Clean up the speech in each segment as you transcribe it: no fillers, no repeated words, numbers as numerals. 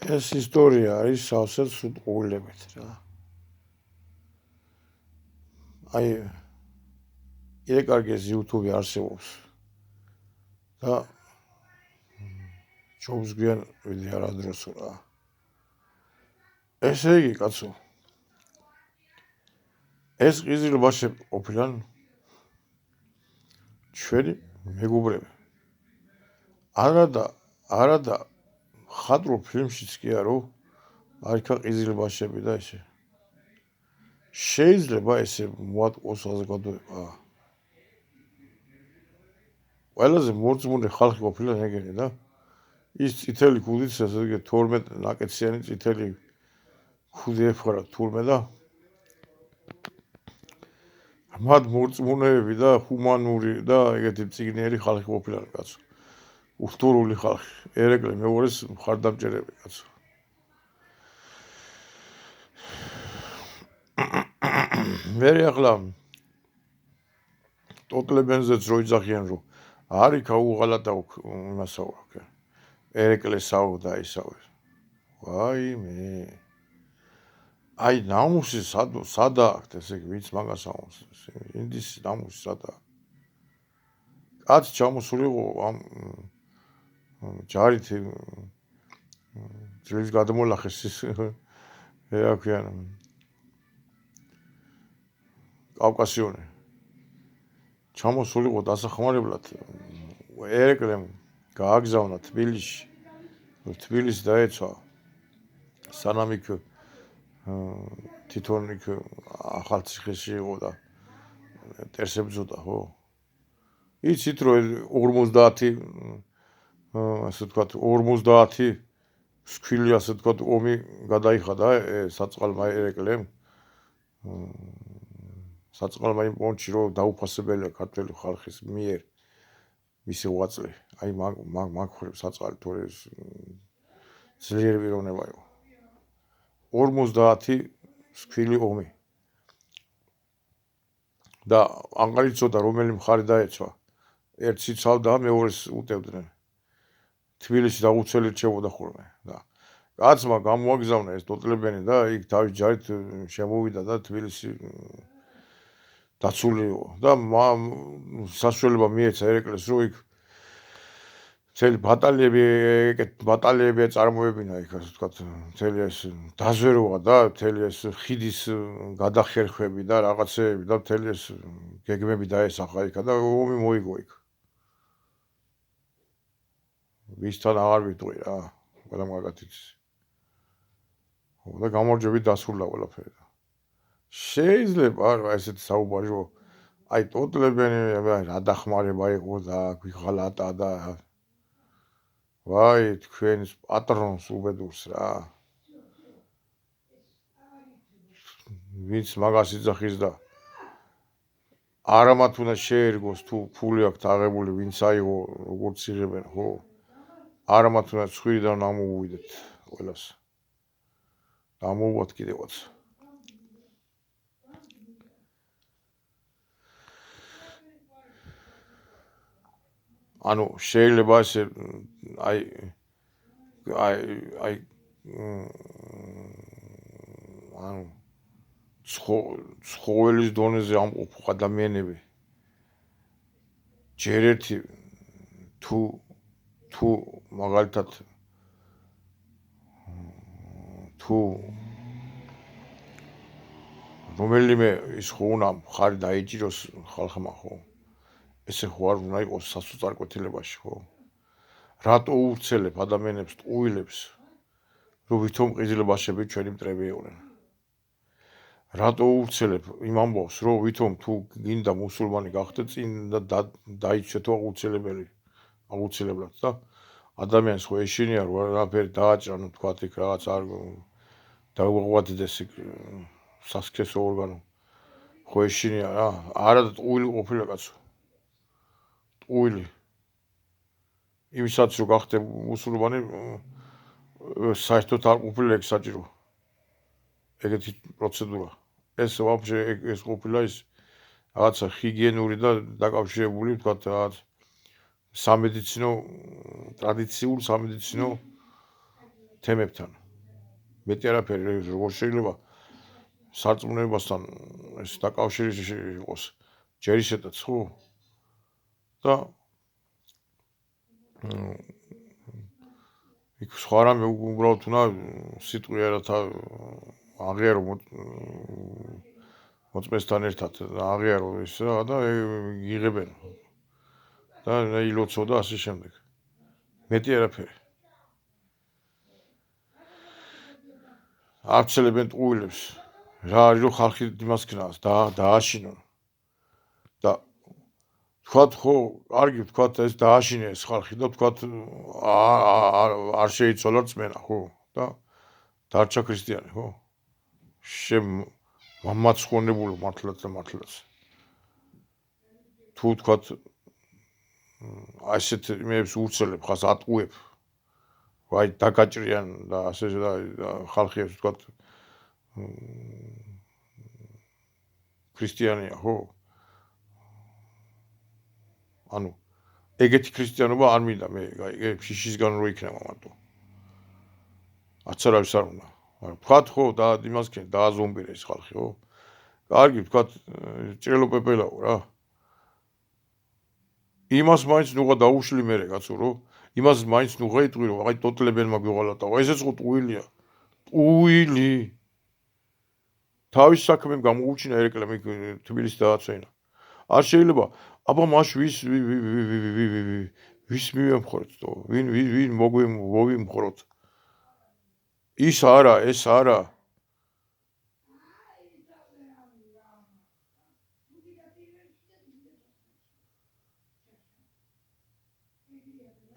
ეს ისტორია არის სავსე სუტყუილებით რა. აი კიდე კარგი ეს YouTube-ი არსებობს და ჯობს გვიან ვიდე არადროს რა. ესე იგი კაცო ეს ყიზილბაშები ყოფილან ჩვენი მეგობრები. არადა ხატრულ ფილმშიც კი არო არ იქა ყიზილბაშები და ესე. შეიძლება ესე მოატყოს საზოგადოება. ყველაზე მორწმუნე ხალხი ყოფილან ეგენი და ის წითელი ქუდით ესე იგი 12 ნაკეციანი წითელი ქუდი ეფარა თურმე და მათ მორწმუნეები და ჰუმანური და ეგეთი წიგნიერი ხალხი ყოფილან კაცო. უთურული ხალხი. ერეკლე მეუღლის მხარდამჭერები კაცო. მერე ახლა ტოტლებენზეც რო იძახიან რომ არ იქა უღალატა იმასაო აქ. ერეკლესაო და ისაო. ვაიმე. აი ნამუსი სადა აქვს ესე იგი ვინც მაგას ამოს. ინდის ნამუსი სადა. კაცი ჩამოსულიყო ამ ჯარით ძვლის გადმოლახეს ის რა ქვიან კავკასიონი. ჩამოსულიყო დასახმარებლად ერეკლემ გააგზავნა თბილისში. თბილისი დაეცვა სანამ იქ თვითონ იქ ახალციხეში იყო და ტერსებძოდა ხო? იცით რომ 50 ასე ვთქვათ 50 სქვილი ასე ვთქვათ ომი გადაიხადა საწყალმა ერეკლემ საწყალმა იმ პონჩი რომ დაუფასებელია ქართული ხალხის მიერ მისი ღვაწლი აი მაგ საწყალი თორე ძლიერი პიროვნება იყო 50 სქვილი ომი და აღარ იცოდა რომელი მხარე დაეცვა ერთს იცავდა მეორეს უტევდნენ თბილისში დაუცველი რჩებოდა ხოლმე და კაცმა გამოაგზავნა ეს ტოტლებენი და იქ თავის ჯარით შემოვიდა და თბილისი დაცულიო და საშუალება მიეცა ერეკლეს რომ იქ მთელი ბატალიები წარმოებინა იქ ასე ვთქვათ მთელი ეს დაზვერვა და მთელი ეს ხიდის გადახერხვები და რაღაცეები და მთელი ეს გეგმები დაესახა იქ და ომი მოიგო იქ ვისთან აღარ ვიტყვი რა ყველა მაგათიც და გამარჯვებით დასრულდა ყველაფერი შეიძლება რა ესეთი საუბარი რომ აი ტოტლებენი რა დახმარება იყო და გვიღალატა და ვაი თქვენს პატრონს უბედურს რა ვინც მაგას იძახის და არამათ უნდა შეერგოს თუ ფული აქვს აღებული ვინც აიღო როგორც იღებენ ხო არამათ უნდა ცხვირიდან ამოუვიდეთ ყველას ამოუვათ კიდევაც ანუ შეიძლება ესე აი ანუ ცხოველის დონეზე ამყოფ ადამიანები ჯერ ერთი თუ მაგალითად თუ რომელიმე ის ხო უნდა მხარი დაიჭიროს ხალხმა ხო ესე ხო არ უნდა იყოს სასოწარკვეთილებაში ხო რატო უვრცელებ ადამიანებს ტყუილებს რომ ვითომ ყიზილბაშები ჩვენი მტრები იყვნენ რატო უვრცელებ იმ ამბავს რომ ვითომ თუ გინდა მუსულმანი გახდე წინ და დაიცვეთო აუცილებლად და ადამიანს ხო ეშინია რომ რაფერი დააჭრა ნუ თქვათ იქ რაღაც არ დაუღვაწდეს იქ სასქესო ორგანო ხო ეშინია რა არა ტყუილი ყოფილა კაცო ტყუილი იმისაც რომ გახდე მუსულმანი საერთოდ არ ყოფილა ეგ საჭირო ეგეთი პროცედურა ეს ვაფშე ეს ყოფილა ის რაღაცა ჰიგიენური და დაკავშირებული ვთქვათ რაღაც სამედიცინო ტრადიციულ სამედიცინო თემებთან. მეტი არაფერი როგორ შეიძლება სარწმუნოებასთან ეს დაკავშირი იყოს ჯერ ისედაც ხო და იქ სხვა რამე უბრალოდ უნდა სიტყვი რათა აღიარო მოწმესთან ერთად აღიარო ის რა და იღებენ და ილოცო და ასე შემდეგ. მეტი არაფერი. არცელებენ ტყუილებს რა არის რომ ხალხი იმას ქნას დააშინონ და თქვათ ხო კარგი თქვათ ეს დააშინე ეს ხალხი და თქვათ არ შეიცვალა რწმენა ხო და დარჩა ქრისტიანი ხო მამაცხონებულო მართლაც და მართლაც თუ თქვათ ასეთ იმებს უცელებ ხას ატყუებ ვაი დაგაჭრიან და ასე და ხალხი თქვათ ქრისტიანია ხო ანუ ეგეთი ქრისტიანობა არ მინდა მე შიშისგან რო იქნება მარტო არც არავის არ უნდა მაგრამ თქვათ ხო და იმას ქენ დააზომბირე ეს ხალხი ხო კარგი თქვათ ჭრელოპეპელაო რა იმას მაინც ნუღა დაუშლი მერე კაცო რო იმას მაინც ნუღა იტყვი რომ აი ტოტლებენმა გვიღალატაო ესეც ხო ტყუილია ტყუილი თავის საქმემ გამოუჩინა ერეკლემ თბილისს დააცვენა არ შეიძლება აბა მაშ ვის მივემხროთ თო ვინ მოვიმხროთ ის არა ეს არა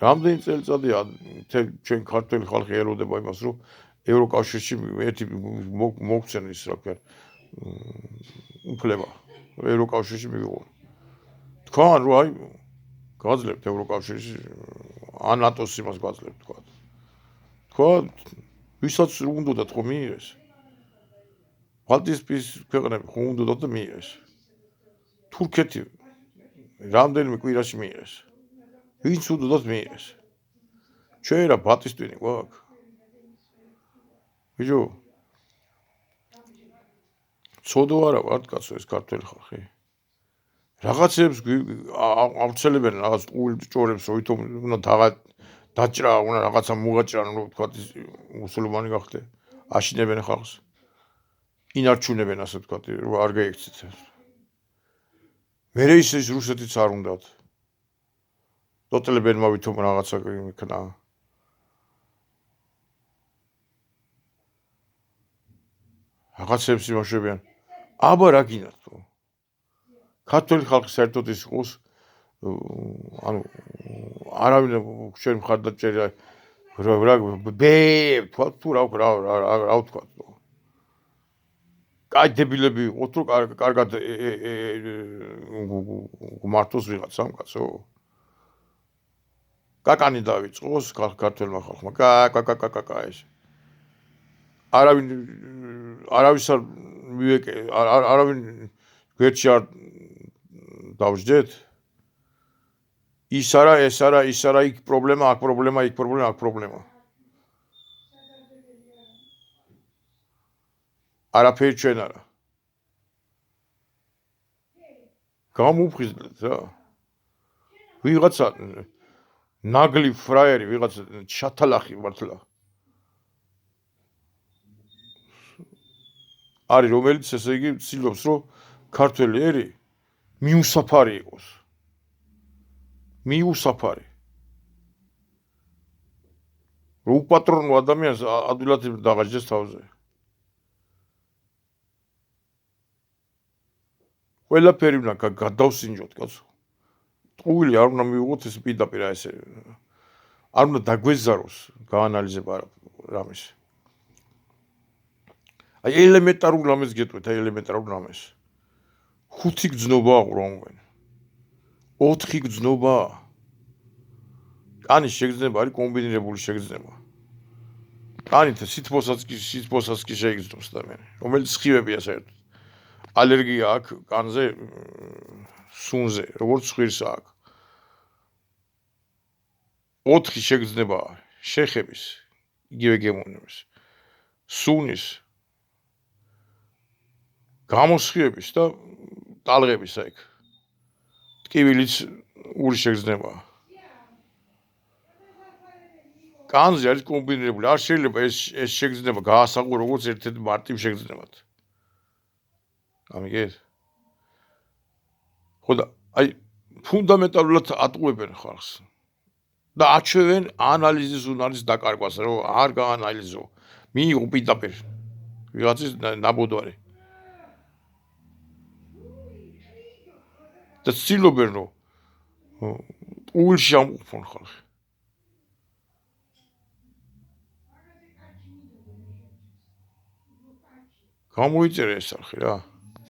რამდენი წელიწადია ჩვენ ქართველი ხალხი ელოდება იმას რომ ევროკავშირში ერთი მოგცენ ის რა ქვია უფლება ევროკავშირში მივიღო თქვენ რომ აი გაძლევთ ევროკავშირში ან ნატოს იმას გაძლევთ თქვა ვისაც უნდათ ხო მიიღეს ბალტიისპის ქვეყნები ხო უნდათ და მიიღეს თურქეთი რამდენიმე კვირაში მიიღეს ვინც უნდათ მიიღეს ჩვენ რა ბატისტვინი გვაქვს ბიჭო ცოდო არა ვართ კაცო ეს ქართველი ხალხი რაღაცებს ავრცელებენ რაღაც ტყუილ ჭორებს რომ ვითომ უნდა დაჭრა უნდა რაღაცა მოგაჭრან რომ თქვა მუსულმანი გახდე აშინებენ ხალხს ინარჩუნებენ ასე თქვა რომ არ გაიქცეთ მერე ის რუსეთიც არ უნდათ ტოტლებენმა ვითომ რაღაცა იქნა რაღაცებს იმოშვებიან აბა რა გინდათ თუ ქართველი ხალხი საერთოდ ის ყოს ანუ არავინ ჩვენ მხარდაჭერი რა თქვა თუ რა თქვა კაი დებილები იყოთ რომ კარგად მართოს ვიღაცამ კაცო კაკანი დავიწყოს ქართველმა ხალხმა კაკაკაკაკა ეს არავის არ მივეკე არავინ გვერდში არ დავждეთ ის არა ეს არა ის არა იქ პრობლემა აქ პრობლემა იქ პრობლემა აქ პრობლემა არაფერი ჩვენ არა გამოფხიზლეთ რა ვიღაცა ნაგლი ფრაიერი ვიღაცა შათალახი მართლა არის რომელიც ესე იგი ცდილობს რომ ქართველი ერი მიუსაფარი იყოს მიუსაფარი რომ უპატრონო ადამიანს ადვილად დაღაჯდეს თავზე ყველაფერი უნდა გადავსინჯოთ კაცო ტყუილი არ უნდა მივიღოთ ეს პირდაპირ ესე არ უნდა დაგვეზაროს გაანალიზება რამის აი ელემენტარულ რამეს გეტყვით აი ელემენტარულ რამეს 5 გზნობა აყრომენ 4 გზნობა კანის შეგრძნება არის კომბინირებული შეგრძნება კანით სითბოსაც კი შეიგრძნობს და მე რომელიც სხივებია საერთოდ ალერგია აქვს კანზე სუნზე როგორც ხვირსა აქვს 4 შეგრძნება შეხების იგივე გემოვნების სუნის გამოსხივების და ტალღების აი ტკივილიც ურის შეგრძნებაა კანზე არის კომბინირებული არ შეიძლება ეს შეგრძნება გაასაღო როგორც ერთ-ერთ მარტივ შეგრძნებად ამიგეთ ხო და აი ფუნდამენტალურად ატყუებენ ხალხს და აჩვევენ ანალიზის უნარის დაკარგვას რომ არ გაანალიზო მიიღო პირდაპირ ვიღაცის ნაბუდვარი და ცდილობენ რომ უილში ამყოფონ ხალხი გამოიწერე ეს არხი რა